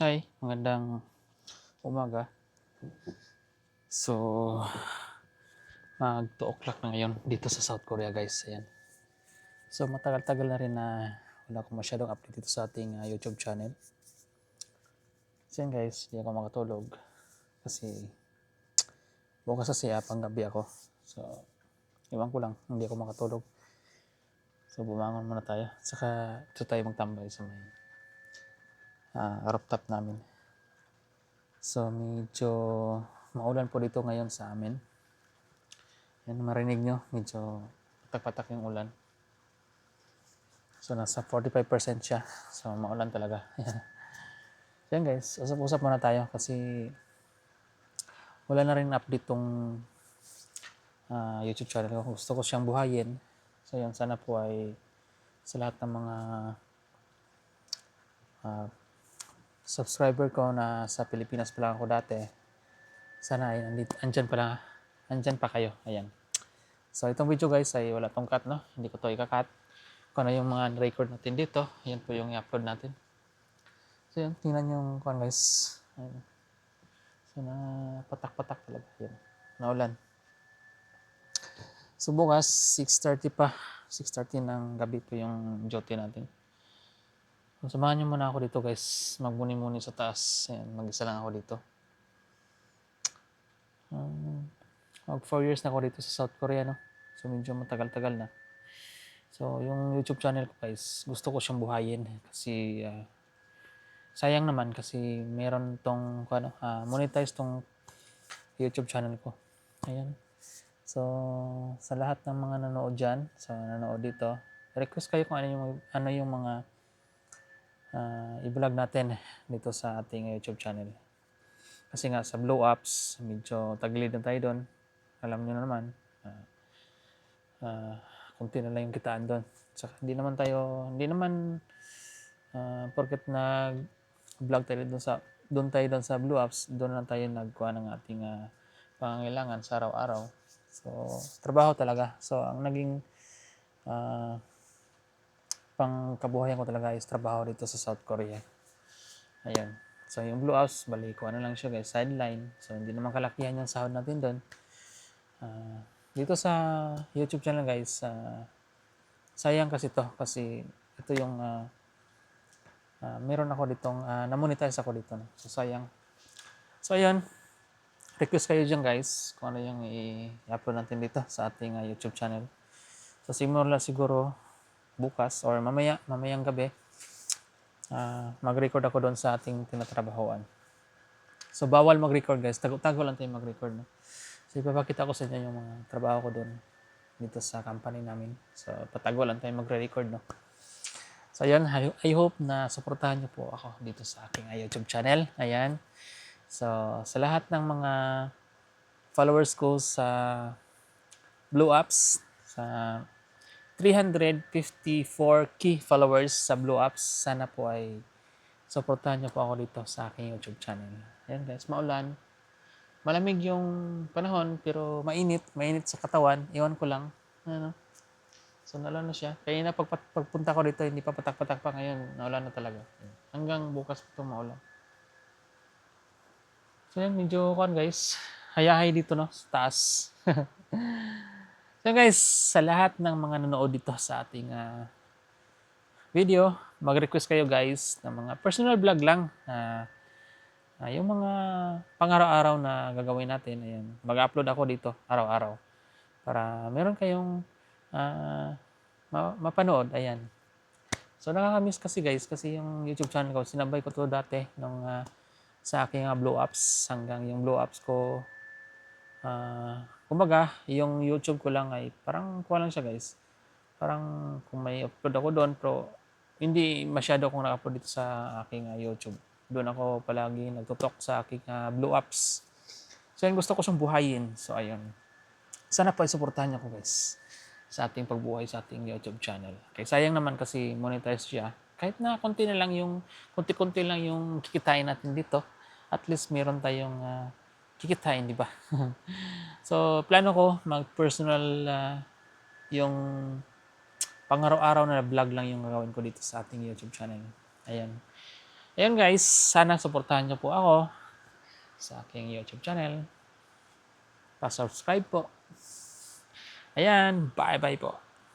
Hi, magandang umaga. So, mag 2 o'clock na ngayon dito sa South Korea guys. Ayan. So, matagal-tagal na rin na wala akong masyadong update dito sa ating YouTube channel. So yan guys, hindi ako makatulog kasi bukas kasi panggabi ako. So, iwan ko lang, hindi ako makatulog. So, bumangon muna tayo. Saka, ito tayo magtambay sa may rooftop namin. So, medyo maulan po dito ngayon sa amin. Yan, marinig nyo, medyo patak-patak yung ulan. So, nasa 45% siya. So, maulan talaga. Yan guys, usap-usap muna tayo kasi wala na rin update tong YouTube channel ko. Gusto ko siyang buhayin. So, yan, sana po ay sa lahat ng mga subscriber ko na sa Pilipinas pa lang ako dati, sana ay andyan pa kayo. Ayan. So, itong video guys ay wala tong cut, no? Hindi ko to ika-cut. Kung ano yung mga record natin dito, yan po yung i-upload natin. So, yan, tingnan yung kung guys. Ayan. So, na patak-patak talaga. Yan. Naulan. So, bukas, 6:30 pa. 6:30 ng gabi po yung duty natin. So, samahan nyo muna ako dito guys. Magmuni-muni sa taas. Ayan, mag-isa lang ako dito. Mag 4 years na ako dito sa South Korea, no? So, medyo matagal-tagal na. So, yung YouTube channel ko guys, gusto ko siyang buhayin. Kasi, sayang naman kasi meron tong, monetize tong YouTube channel ko. Ayan. So, sa lahat ng mga nanood dyan, sa nanood dito, request kayo kung ano yung mga i-vlog natin dito sa ating YouTube channel. Kasi nga sa blow ups, medyo tagilid na tayo doon. Alam nyo na naman, kunti na lang yung kitaan doon. Saka hindi naman porket nag-vlog tayo doon sa blow ups, doon lang tayo nagkuha ng ating pangangailangan sa araw-araw. So, trabaho talaga. So, ang naging pangkabuhayan ko talaga is trabaho dito sa South Korea. Ayan. So, yung blue house, bali ko lang siya guys, sideline. So, hindi naman kalakihan yung sahod natin doon. Dito sa YouTube channel guys, sayang kasi to kasi ito yung meron ako ditong na-monetize ako dito. No? So, sayang. So, ayan. Request kayo dyan guys kung ano yung i-upload natin dito sa ating YouTube channel. So, simula siguro bukas or mamayang gabi, mag-record ako doon sa ating tinatrabahoan. So, bawal mag-record guys. Tago lang tayo mag-record. No? So, ipapakita ko sa inyo yung mga trabaho ko doon dito sa company namin. So, patago lang tayo magre-record. No? So, ayan. I hope na suportahan niyo po ako dito sa aking YouTube channel. Ayan. So, sa lahat ng mga followers ko sa Blue Apps, sa 354 key followers sa Blue Apps, sana po ay suportahan niyo po ako dito sa aking YouTube channel. Ayan guys, maulan. Malamig yung panahon pero mainit sa katawan. Iwan ko lang. Ano? So naulan na siya. Kaya na pagpunta ko dito, hindi pa patak-patak pa ngayon. Naulan na talaga. Hanggang bukas pa ito maulan. So yan, medyo guys. Hayahay dito no, sa taas. So guys, sa lahat ng mga nanood dito sa ating video, mag-request kayo guys ng mga personal vlog lang. Yung mga pang-araw-araw na gagawin natin, ayan, mag-upload ako dito araw-araw para meron kayong mapanood. Ayan. So nakaka-miss kasi guys kasi yung YouTube channel ko, sinabay ko to dati nung sa aking blow ups hanggang yung blow ups ko. Kumbaga, yung YouTube ko lang ay parang kuha lang siya guys. Parang kung may upload ako doon pero hindi masyado akong na-upload dito sa aking YouTube. Doon ako palagi nagtutok sa aking blow ups. So yun, gusto ko siyang buhayin. So ayun. Sana po suportahan niyo ko guys sa ating pagbuhay sa ating YouTube channel. Okay, sayang naman kasi monetize siya. Kahit na konti-konti lang yung kikitain natin dito, at least meron tayong kikitain, di ba? So, plano ko mag-personal yung pang-araw-araw na vlog lang yung gagawin ko dito sa ating YouTube channel. Ayan. Ayun guys, sana suportahan niyo po ako sa aking YouTube channel. Pa-subscribe po. Ayan, bye-bye po.